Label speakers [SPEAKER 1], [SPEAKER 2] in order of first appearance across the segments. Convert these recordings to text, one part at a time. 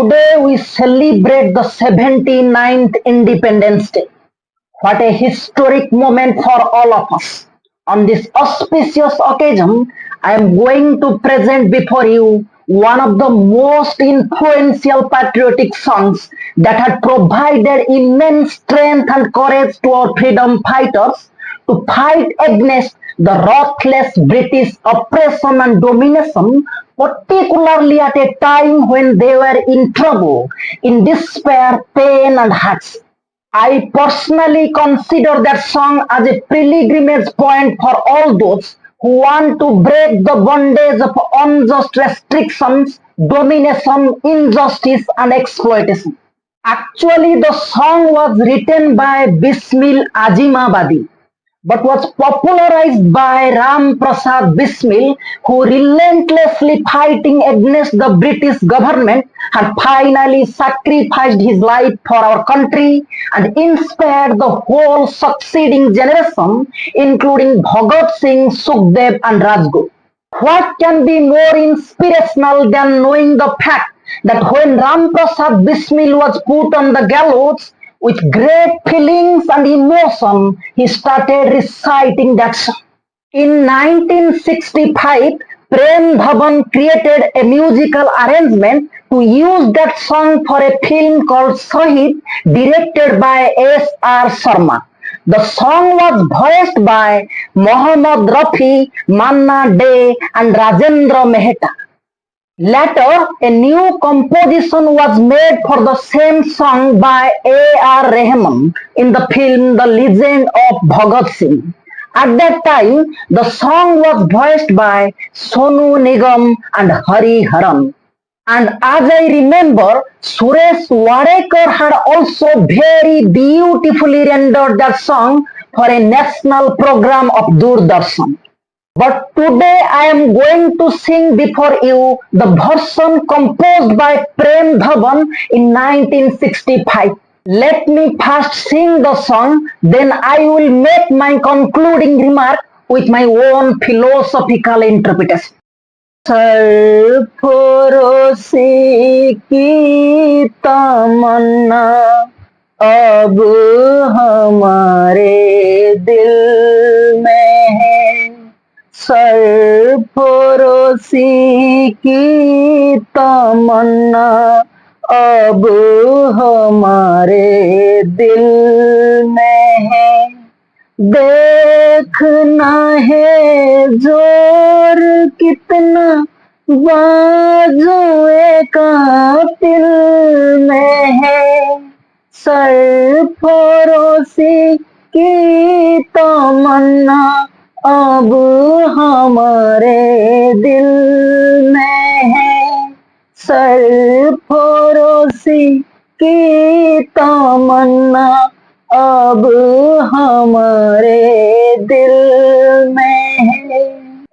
[SPEAKER 1] Today we celebrate the 79th Independence Day. What a historic moment for all of us. On this auspicious occasion, I am going to present before you one of the most influential patriotic songs that had provided immense strength and courage to our freedom fighters to fight against the ruthless British oppression and domination, particularly at a time when they were in trouble, in despair, pain, and hardship. I personally consider that song as a pilgrimage point for all those who want to break the bondage of unjust restrictions, domination, injustice, and exploitation. Actually, the song was written by Bismil Azimabadi, but was popularized by Ram Prasad Bismil, who relentlessly fighting against the British government had finally sacrificed his life for our country and inspired the whole succeeding generation, including Bhagat Singh, Sukhdev, and Rajguru. What can be more inspirational than knowing the fact that when Ram Prasad Bismil was put on the gallows, with great feelings and emotion, he started reciting that song. In 1965, Prem Dhawan created a musical arrangement to use that song for a film called Shahid, directed by S.R. Sharma. The song was voiced by Mohammad Rafi, Manna Dey, and Rajendra Mehta. Later, a new composition was made for the same song by A.R. Rahman in the film The Legend of Bhagat Singh. At that time, the song was voiced by Sonu Nigam and Hari Haran. And as I remember, Suresh Wadekar had also very beautifully rendered that song for a national program of Doordarshan. But today I am going to sing before you the version composed by Prem Dhawan in 1965. Let me first sing the song, then I will make my concluding remark with my own philosophical interpretation. सरफरोशी की तमन्ना अब हमारे दिल में है, सरफरोशी की तमन्ना अब हमारे दिल में है, देखना है जोर कितना बाजुए कातिल में है, सरफरोशी की तमन्ना अब हमारे दिल में है, सरफरोशी की तमन्ना अब हमारे दिल में है.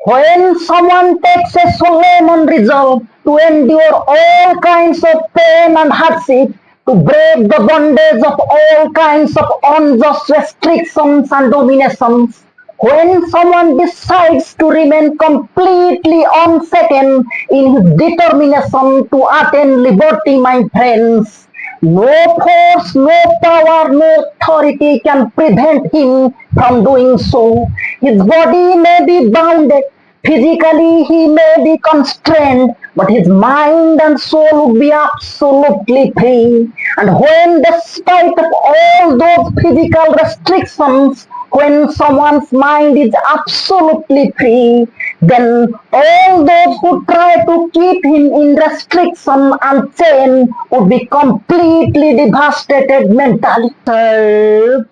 [SPEAKER 1] When someone takes a solemn resolve to endure all kinds of pain and hardship, to break the bondage of all kinds of unjust restrictions and dominations, when someone decides to remain completely unshaken in his determination to attain liberty, my friends, no force, no power, no authority can prevent him from doing so. His body may be bounded, physically he may be constrained, but his mind and soul would be absolutely free. And when, despite of all those physical restrictions, when someone's mind is absolutely free, then all those who try to keep him in restriction and chain would be completely devastated mentally.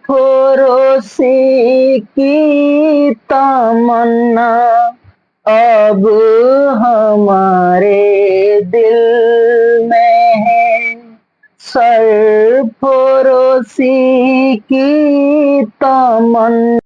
[SPEAKER 1] सरफरोशी की तमन्ना अब हमारे दिल में है, सरफरोशी की तमन्ना